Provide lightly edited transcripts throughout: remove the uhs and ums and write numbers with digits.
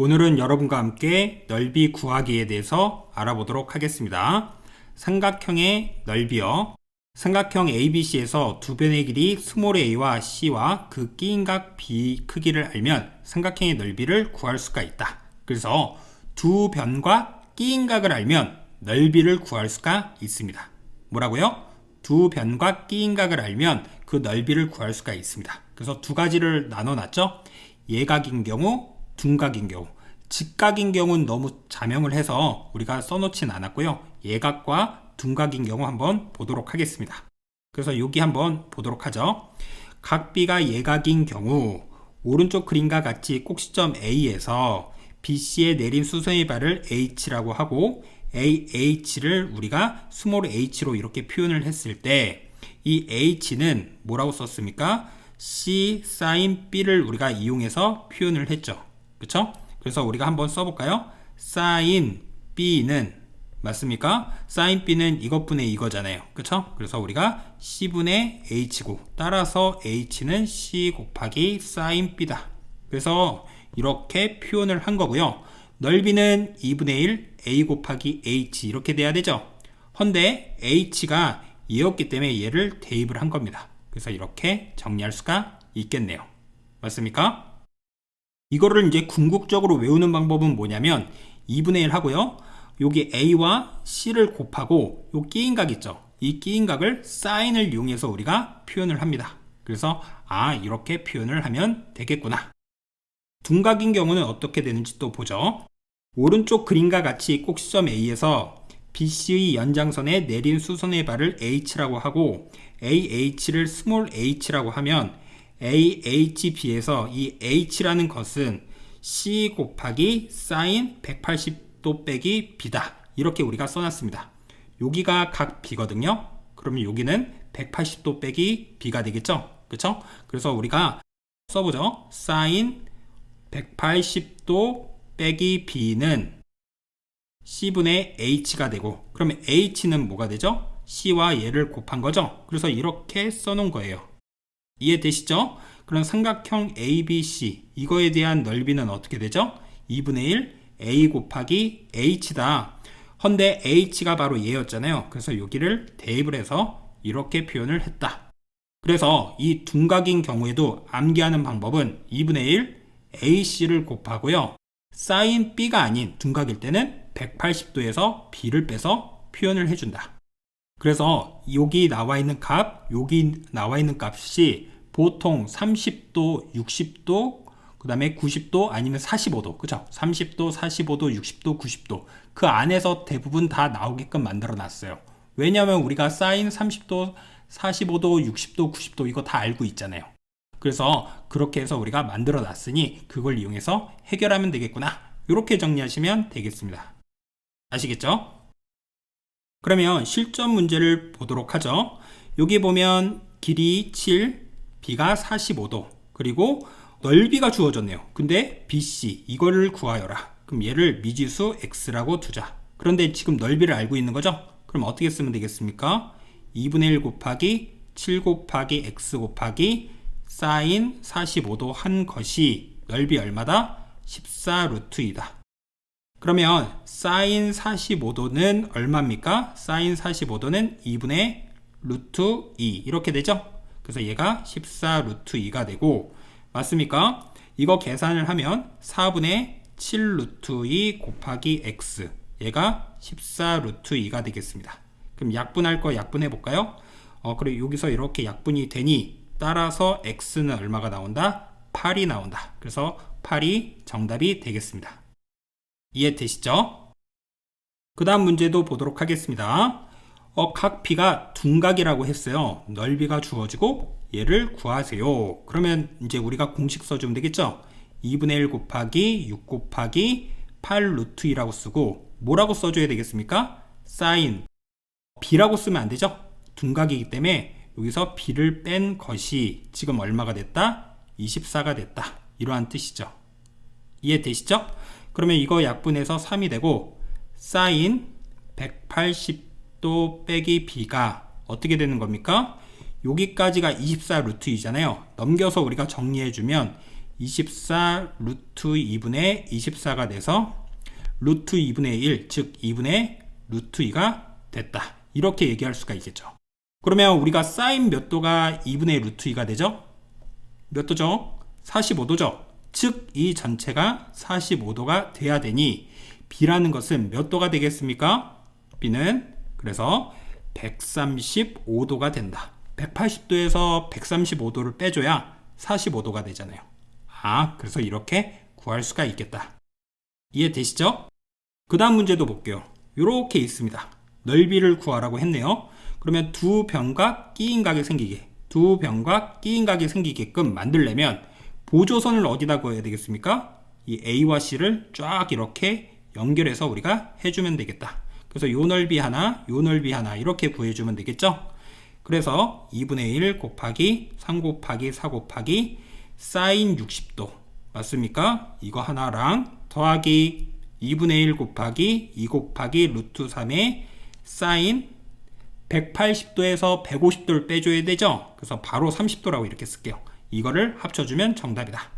오늘은 여러분과 함께 넓이 구하기에 대해서 알아보도록 하겠습니다. 삼각형의 넓이요. 삼각형 ABC에서 두 변의 길이 스몰 a와 c와 그 끼인 각 b 크기를 알면 삼각형의 넓이를 구할 수가 있다. 그래서 두 변과 끼인 각을 알면 넓이를 구할 수가 있습니다. 뭐라고요? 두 변과 끼인 각을 알면 그 넓이를 구할 수가 있습니다. 그래서 두 가지를 나눠놨죠. 예각인 경우, 둔각인 경우. 직각인 경우는 너무 자명을 해서 우리가 써놓진 않았고요. 예각과 둔각인 경우 한번 보도록 하겠습니다. 그래서 여기 한번 보도록 하죠. 각 B가 예각인 경우 오른쪽 그림과 같이 꼭지점 A에서 BC에 내린 수선의 발을 H라고 하고 AH를 우리가 스몰 h로 이렇게 표현을 했을 때 이 H는 뭐라고 썼습니까? C sin B를 우리가 이용해서 표현을 했죠. 그쵸? 그래서 우리가 한번 써볼까요? sin B는 맞습니까? sin B는 이것분의 이거잖아요. 그쵸? 그래서 우리가 C분의 H고 따라서 H는 C 곱하기 sin B다. 그래서 이렇게 표현을 한 거고요. 넓이는 2분의 1 A 곱하기 H 이렇게 돼야 되죠. 헌데 H가 얘였기 때문에 얘를 대입을 한 겁니다. 그래서 이렇게 정리할 수가 있겠네요. 맞습니까? 이거를 이제 궁극적으로 외우는 방법은 뭐냐면 2분의 1 하고요. 여기 A와 C를 곱하고 요 끼인각 있죠. 이 끼인각을 사인을 이용해서 우리가 표현을 합니다. 그래서 이렇게 표현을 하면 되겠구나. 둔각인 경우는 어떻게 되는지 또 보죠. 오른쪽 그림과 같이 꼭지점 A에서 BC의 연장선에 내린 수선의 발을 H라고 하고 AH를 스몰 h라고 하면 AHB에서 이 H라는 것은 C 곱하기 sin 180도 빼기 B다. 이렇게 우리가 써놨습니다. 여기가 각 B거든요. 그러면 여기는 180도 빼기 B가 되겠죠. 그쵸? 그래서 우리가 써보죠. sin 180도 빼기 B는 C분의 H가 되고, 그러면 H는 뭐가 되죠? C와 얘를 곱한 거죠? 그래서 이렇게 써놓은 거예요. 이해되시죠? 그럼 삼각형 ABC, 이거에 대한 넓이는 어떻게 되죠? 2분의 1 A 곱하기 H다. 헌데 H가 바로 얘였잖아요. 그래서 여기를 대입을 해서 이렇게 표현을 했다. 그래서 이 둔각인 경우에도 암기하는 방법은 2분의 1 AC를 곱하고요. sin B가 아닌 둔각일 때는 180도에서 B를 빼서 표현을 해준다. 그래서 여기 나와 있는 값, 여기 나와 있는 값이 보통 30도, 60도, 그 다음에 90도 아니면 45도. 그죠? 30도, 45도, 60도, 90도. 그 안에서 대부분 다 나오게끔 만들어 놨어요. 왜냐하면 우리가 sin 30도, 45도, 60도, 90도 이거 다 알고 있잖아요. 그래서 그렇게 해서 우리가 만들어 놨으니 그걸 이용해서 해결하면 되겠구나. 이렇게 정리하시면 되겠습니다. 아시겠죠? 그러면 실전 문제를 보도록 하죠. 여기 보면 길이 7, B가 45도, 그리고 넓이가 주어졌네요. 근데 BC 이거를 구하여라. 그럼 얘를 미지수 X라고 두자. 그런데 지금 넓이를 알고 있는 거죠? 그럼 어떻게 쓰면 되겠습니까? 2분의 1 곱하기 7 곱하기 X 곱하기 sin 45도 한 것이 넓이 얼마다? 14 루트이다. 그러면 sin 45도는 얼마입니까? sin 45도는 2분의 루트 2 이렇게 되죠? 그래서 얘가 14 루트 2가 되고 맞습니까? 이거 계산을 하면 4분의 7 루트 2 곱하기 x 얘가 14 루트 2가 되겠습니다. 그럼 약분할 거 약분해 볼까요? 그리고 여기서 이렇게 약분이 되니 따라서 x는 얼마가 나온다? 8이 나온다. 그래서 8이 정답이 되겠습니다. 이해되시죠? 그 다음 문제도 보도록 하겠습니다. 각 B가 둔각이라고 했어요. 넓이가 주어지고 얘를 구하세요. 그러면 이제 우리가 공식 써주면 되겠죠? 2분의 1 곱하기 6 곱하기 8 루트 2라고 쓰고 뭐라고 써줘야 되겠습니까? sin B라고 쓰면 안 되죠? 둔각이기 때문에 여기서 B를 뺀 것이 지금 얼마가 됐다? 24가 됐다. 이러한 뜻이죠. 이해되시죠? 그러면 이거 약분해서 3이 되고 sin 180도 빼기 B가 어떻게 되는 겁니까? 여기까지가 24 루트 2잖아요. 넘겨서 우리가 정리해주면 24 루트 2분의 24가 돼서 루트 2분의 1, 즉 2분의 루트 2가 됐다. 이렇게 얘기할 수가 있겠죠. 그러면 우리가 사인 몇 도가 2분의 루트 2가 되죠? 몇 도죠? 45도죠. 즉 이 전체가 45도가 돼야 되니 B라는 것은 몇 도가 되겠습니까? B는 그래서 135도가 된다. 180도에서 135도를 빼줘야 45도가 되잖아요. 그래서 이렇게 구할 수가 있겠다. 이해되시죠? 그 다음 문제도 볼게요. 이렇게 있습니다. 넓이를 구하라고 했네요. 그러면 두 변과 끼인각이 생기게끔 만들려면 보조선을 어디다 그어야 되겠습니까? 이 A와 C를 쫙 이렇게 연결해서 우리가 해주면 되겠다. 그래서 요 넓이 하나, 요 넓이 하나 이렇게 구해주면 되겠죠? 그래서 2분의 1 곱하기 3 곱하기 4 곱하기 사인 60도 맞습니까? 이거 하나랑 더하기 2분의 1 곱하기 2 곱하기 루트 3의 사인 180도에서 150도를 빼줘야 되죠? 그래서 바로 30도라고 이렇게 쓸게요. 이거를 합쳐주면 정답이다.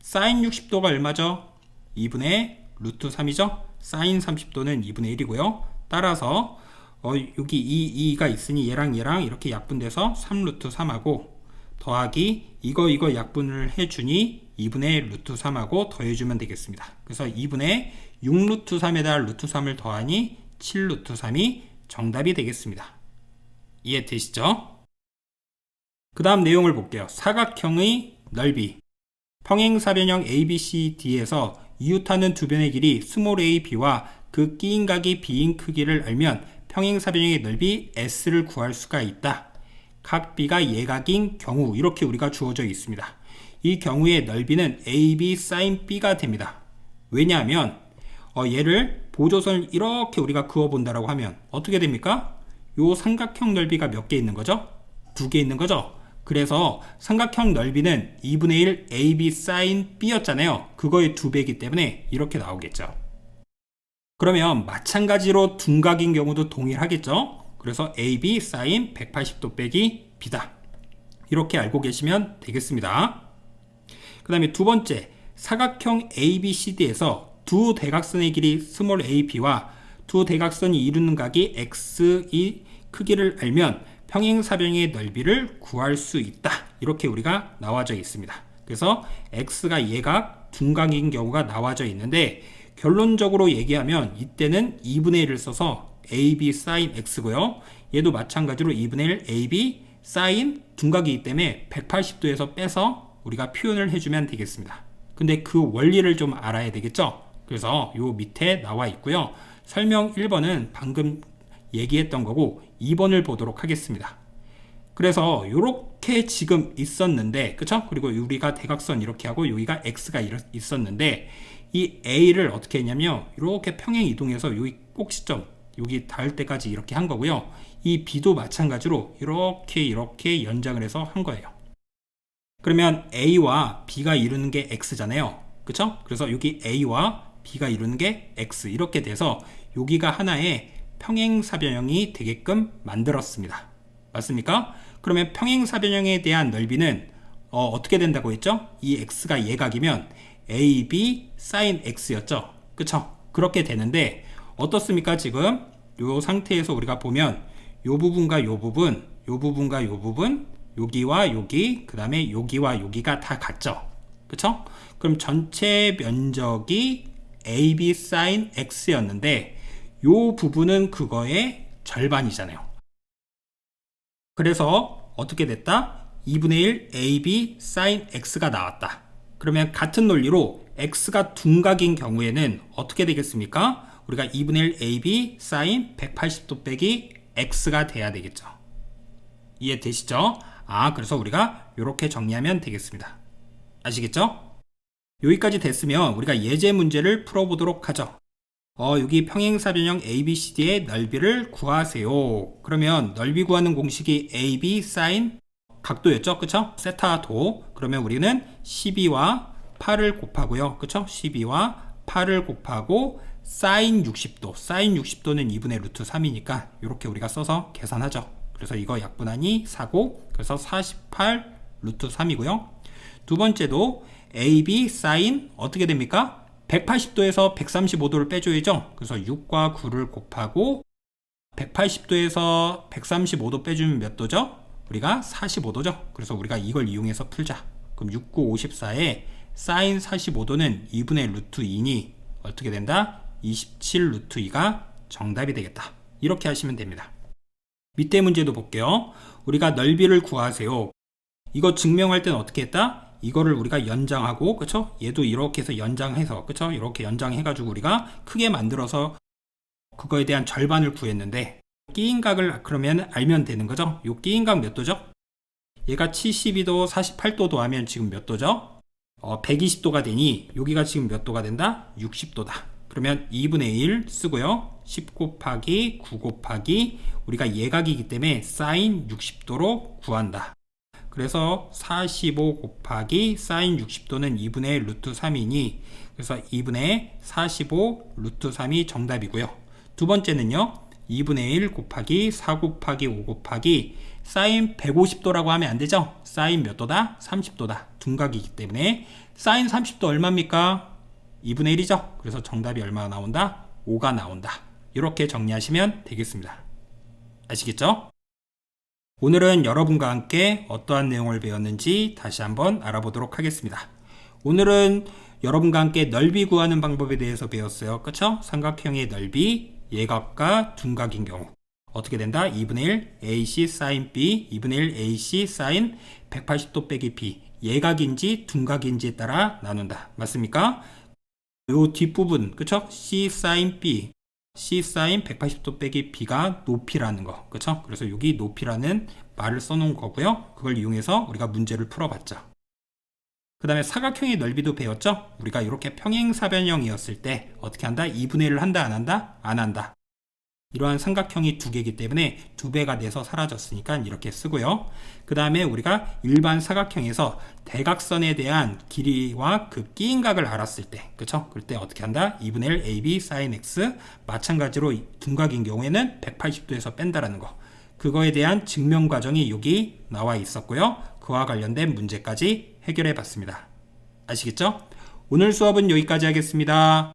사인 60도가 얼마죠? 2분의 루트 3이죠? 사인 30도는 2분의 1이고요. 따라서 여기 2가 있으니 얘랑 이렇게 약분돼서 3 루트 3하고 더하기 이거 약분을 해주니 2분의 루트 3하고 더해주면 되겠습니다. 그래서 2분의 6 루트 3에다 루트 3을 더하니 7 루트 3이 정답이 되겠습니다. 이해되시죠? 그 다음 내용을 볼게요. 사각형의 넓이 평행사변형 ABCD에서 이웃하는 두 변의 길이 스몰 a, b와 그 끼인 각이 b인 크기를 알면 평행사변형의 넓이 S를 구할 수가 있다. 각 B가 예각인 경우 이렇게 우리가 주어져 있습니다. 이 경우의 넓이는 AB sin B가 됩니다. 왜냐하면 얘를 보조선을 이렇게 우리가 그어본다라고 하면 어떻게 됩니까? 요 삼각형 넓이가 몇 개 있는 거죠? 2개 있는 거죠? 그래서 삼각형 넓이는 2분의 1 AB sin B였잖아요. 그거의 2배이기 때문에 이렇게 나오겠죠. 그러면 마찬가지로 둔각인 경우도 동일하겠죠? 그래서 AB sin 180도 빼기 B다. 이렇게 알고 계시면 되겠습니다. 그 다음에 두 번째, 사각형 ABCD에서 두 대각선의 길이 스몰 AB와 두 대각선이 이루는 각이 X의 크기를 알면 평행사변형의 넓이를 구할 수 있다. 이렇게 우리가 나와져 있습니다. 그래서 X가 예각, 둔각인 경우가 나와져 있는데 결론적으로 얘기하면 이때는 2분의 1을 써서 AB sin X고요. 얘도 마찬가지로 2분의 1 AB sin 둔각이기 때문에 180도에서 빼서 우리가 표현을 해주면 되겠습니다. 근데 그 원리를 좀 알아야 되겠죠? 그래서 요 밑에 나와 있고요. 설명 1번은 방금 얘기했던 거고 2번을 보도록 하겠습니다. 그래서 이렇게 지금 있었는데 그쵸? 그리고 우리가 대각선 이렇게 하고 여기가 X가 있었는데 이 A를 어떻게 했냐면 이렇게 평행 이동해서 여기 꼭지점 여기 닿을 때까지 이렇게 한 거고요. 이 B도 마찬가지로 이렇게 연장을 해서 한 거예요. 그러면 A와 B가 이루는 게 X잖아요. 그쵸? 그래서 여기 A와 B가 이루는 게 X 이렇게 돼서 여기가 하나의 평행사변형이 되게끔 만들었습니다. 맞습니까? 그러면 평행사변형에 대한 넓이는 어떻게 된다고 했죠? 이 X가 예각이면 AB sin X였죠? 그쵸? 그렇게 되는데 어떻습니까? 지금 이 상태에서 우리가 보면 이 부분과 이 부분, 이 부분과 이 부분, 여기와 여기, 그 다음에 여기와 여기가 다 같죠? 그쵸? 그럼 전체 면적이 AB sin X였는데 이 부분은 그거의 절반이잖아요. 그래서 어떻게 됐다? 2분의 1 AB sin X가 나왔다. 그러면 같은 논리로 X가 둔각인 경우에는 어떻게 되겠습니까? 우리가 2분의 1 AB sin 180도 빼기 X가 돼야 되겠죠. 이해되시죠? 그래서 우리가 이렇게 정리하면 되겠습니다. 아시겠죠? 여기까지 됐으면 우리가 예제 문제를 풀어보도록 하죠. 여기 평행사변형 ABCD의 넓이를 구하세요. 그러면 넓이 구하는 공식이 AB sin 각도였죠. 그쵸? 세타도. 그러면 우리는 12와 8을 곱하고요. 그쵸? 12와 8을 곱하고 sin 60도. sin 60도는 2분의 루트 3이니까 이렇게 우리가 써서 계산하죠. 그래서 이거 약분하니 4고 그래서 48 루트 3이고요. 두 번째도 AB 사인 어떻게 됩니까? 180도에서 135도를 빼줘야죠. 그래서 6과 9를 곱하고 180도에서 135도 빼주면 몇 도죠? 우리가 45도죠. 그래서 우리가 이걸 이용해서 풀자. 그럼 6, 9, 54에 사인 45도는 2분의 루트 2니 어떻게 된다? 27 루트 2가 정답이 되겠다. 이렇게 하시면 됩니다. 밑에 문제도 볼게요. 우리가 넓이를 구하세요. 이거 증명할 때는 어떻게 했다? 이거를 우리가 연장하고, 그쵸? 얘도 이렇게 해서 연장해서, 그쵸? 이렇게 연장해가지고 우리가 크게 만들어서 그거에 대한 절반을 구했는데, 끼인각을 그러면 알면 되는 거죠? 요 끼인각 몇 도죠? 얘가 72도, 48도도 하면 지금 몇 도죠? 120도가 되니, 여기가 지금 몇 도가 된다? 60도다. 그러면 2분의 1 쓰고요. 10 곱하기 9 곱하기 우리가 예각이기 때문에 사인 60도로 구한다. 그래서 45 곱하기 사인 60도는 2분의 루트 3이니 그래서 2분의 45 루트 3이 정답이고요. 두 번째는요. 2분의 1 곱하기 4 곱하기 5 곱하기 사인 150도라고 하면 안 되죠? 사인 몇 도다? 30도다. 둔각이기 때문에 사인 30도 얼마입니까? 2분의 1이죠? 그래서 정답이 얼마나 나온다? 5가 나온다. 이렇게 정리하시면 되겠습니다. 아시겠죠? 오늘은 여러분과 함께 어떠한 내용을 배웠는지 다시 한번 알아보도록 하겠습니다. 오늘은 여러분과 함께 넓이 구하는 방법에 대해서 배웠어요. 그쵸? 삼각형의 넓이, 예각과 둔각인 경우 어떻게 된다? 2분의 1 AC sin B, 2분의 1 AC sin 180도 빼기 B 예각인지 둔각인지에 따라 나눈다. 맞습니까? 요 뒷부분, 그쵸? C sin B C sin 180도 빼기 B가 높이라는 거, 그쵸? 그래서 여기 높이라는 말을 써놓은 거고요. 그걸 이용해서 우리가 문제를 풀어봤죠. 그 다음에 사각형의 넓이도 배웠죠? 우리가 이렇게 평행사변형이었을 때 어떻게 한다? 2분의 1을 한다, 안 한다? 안 한다. 이러한 삼각형이 두 개이기 때문에 두 배가 돼서 사라졌으니까 이렇게 쓰고요. 그 다음에 우리가 일반 사각형에서 대각선에 대한 길이와 그 끼인각을 알았을 때, 그쵸? 그럴 때 어떻게 한다? 2분의 1 AB sin X 마찬가지로 둔각인 경우에는 180도에서 뺀다라는 거. 그거에 대한 증명 과정이 여기 나와 있었고요. 그와 관련된 문제까지 해결해 봤습니다. 아시겠죠? 오늘 수업은 여기까지 하겠습니다.